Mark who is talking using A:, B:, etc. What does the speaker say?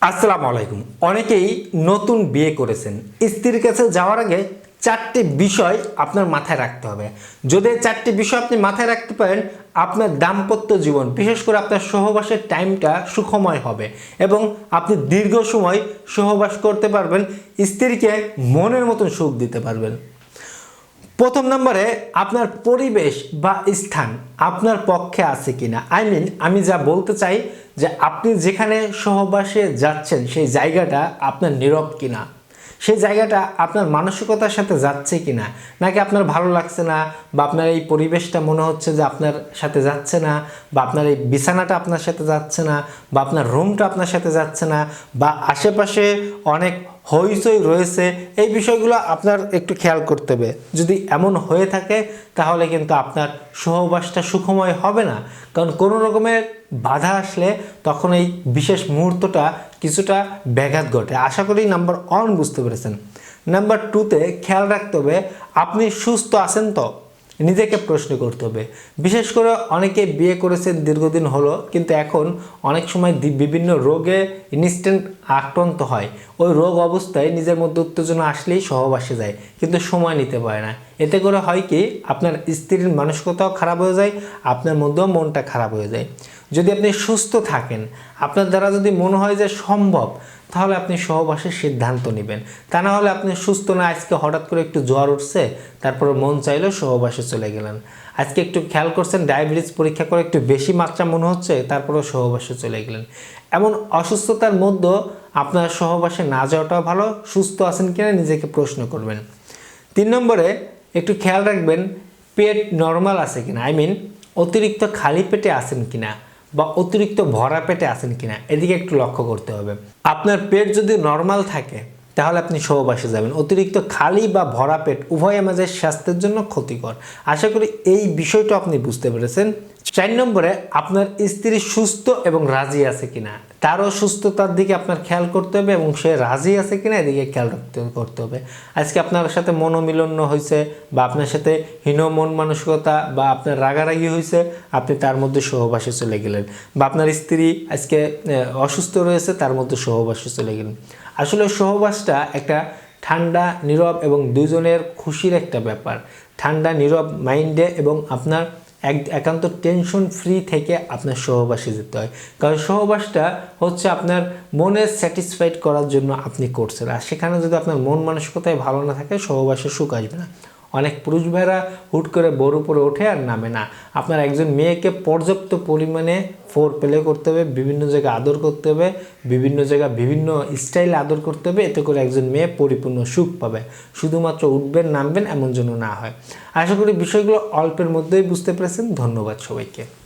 A: আসসালামু আলাইকুম। অনেকেই নতুন বিয়ে করেছেন। স্ত্রীর কাছে যাওয়ার আগে চারটি বিষয় আপনার মাথায় রাখতে হবে। যদি এই চারটি বিষয় আপনি মাথায় রাখতে পারেন, আপনার দাম্পত্য জীবন, বিশেষ করে আপনার সহবাসের টাইমটা সুখময় হবে এবং আপনি দীর্ঘ সময় সহবাস করতে পারবেন, স্ত্রীকে মনের মতন সুখ দিতে পারবেন। প্রথম নম্বরে আপনার পরিবেশ বা স্থান আপনার পক্ষে আছে কিনা। আমি যা বলতে চাই যে আপনি যেখানে সহবাসে যাচ্ছেন সেই জায়গাটা আপনার নীরব কিনা, সেই জায়গাটা আপনার মানসিকতার সাথে যাচ্ছে কিনা, নাকি আপনার ভালো লাগছে না, বা আপনার এই পরিবেশটা মনে হচ্ছে যে আপনার সাথে যাচ্ছে না, বা আপনার এই বিছানাটা আপনার সাথে যাচ্ছে না, বা আপনার রুমটা আপনার সাথে যাচ্ছে না, বা আশেপাশে অনেক হইচই রয়েছে। এই বিষয়গুলো আপনার একটু খেয়াল করতে হবে। যদি এমন হয়ে থাকে তাহলে কিন্তু আপনার সহবাসটা সুখময় হবে না, কারণ কোনো রকমের বাধা আসলে তখন এই বিশেষ মুহূর্তটা কিছুটা ব্যাঘাত ঘটে। আশা করি নাম্বার 1 বুঝতে পেরেছেন। নাম্বার 2তে খেয়াল রাখতে হবে আপনি সুস্থ আছেন তো, নিজেকে প্রশ্ন করতে হবে। বিশেষ করে অনেকে বিয়ে করেছেন দীর্ঘদিন হলো, কিন্তু এখন অনেক সময় বিভিন্ন রোগে ইনস্ট্যান্ট আক্রান্ত হয়। ওই রোগ অবস্থায় নিজের মধ্যে উত্তেজনা আসলেই সহবাসে যায়, কিন্তু সময় নিতে পারে না। এতে করে হয় কি, আপনার স্ত্রীর মানসিকতাও খারাপ হয়ে যায়, আপনার মধ্যেও মনটা খারাপ হয়ে যায়। যদি আপনি সুস্থ থাকেন, আপনার দ্বারা যদি মনে হয় যে সম্ভব, তাহলে আপনি সহবাসের সিদ্ধান্ত নেবেন। তা না হলে আপনি সুস্থ না, আজকে হঠাৎ করে একটু জ্বর উঠছে, তারপরে মন চাইলো সহবাসে চলে গেলেন। আজকে একটু খেয়াল করছেন ডায়াবেটিস পরীক্ষা করে একটু বেশি মাত্রা মনে হচ্ছে, তারপরেও সহবাসে চলে গেলেন। এমন অসুস্থতার মধ্যে আপনার সহবাসে না যাওয়াটাও ভালো। সুস্থ আছেন কিনা নিজেকে প্রশ্ন করবেন। 3 নম্বরে একটু খেয়াল রাখবেন পেট নর্মাল আছে কিনা, অতিরিক্ত খালি পেটে আছেন কিনা, বা অতিরিক্ত ভরা পেটে আছেন কিনা, এদিকে একটু লক্ষ্য করতে হবে। আপনার পেট যদি নর্মাল থাকে তাহলে আপনি সহবাসে যাবেন। অতিরিক্ত খালি বা ভরা পেট উভয় আমাদের স্বাস্থ্যের জন্য ক্ষতিকর। আশা করি এই বিষয়টা আপনি বুঝতে পেরেছেন। 4 নম্বরে আপনার স্ত্রী সুস্থ এবং রাজি আছে কিনা, তারও সুস্থতার দিকে আপনার খেয়াল করতে হবে এবং সে রাজি আছে কিনা এদিকে খেয়াল করতে হবে। আজকে আপনার সাথে মনোমিলন হয়েছে, বা আপনার সাথে হীন মন মানসিকতা, বা আপনার রাগারাগি হয়েছে, আপনি তার মধ্যে সহবাসে চলে গেলেন, বা আপনার স্ত্রী আজকে অসুস্থ রয়েছে, তার মধ্যে সহবাসে চলে গেলেন। আসলে সহবাসটা একটা ঠান্ডা নীরব এবং দুজনের খুশির একটা ব্যাপার। ঠান্ডা নীরব মাইন্ডে এবং আপনার একান্ত টেনশন ফ্রি থেকে আপনার সহবাসে যেতে হয়, কারণ সহবাসটা হচ্ছে আপনার মনে স্যাটিসফাইড করার জন্য আপনি করছেন। আর সেখানে যদি আপনার মন মানসিকতায় ভালো না থাকে, সহবাসে সুখ আসবে না। অনেক পুরুষ ভাইরা হুট করে বড় উপরে ওঠে আর নামে না। আপনার একজন মেয়েকে পর্যাপ্ত পরিমাণে ফোর প্লে করতে হবে, বিভিন্ন জায়গায় আদর করতে হবে, বিভিন্ন জায়গায় বিভিন্ন স্টাইলে আদর করতে হবে, এতে করে একজন মেয়ে পরিপূর্ণ সুখ পাবে। শুধুমাত্র উঠবেন নামবেন এমন যেন না হয়। আশা করি বিষয়গুলো অল্পের মধ্যেই বুঝতে পেরেছেন। ধন্যবাদ সবাইকে।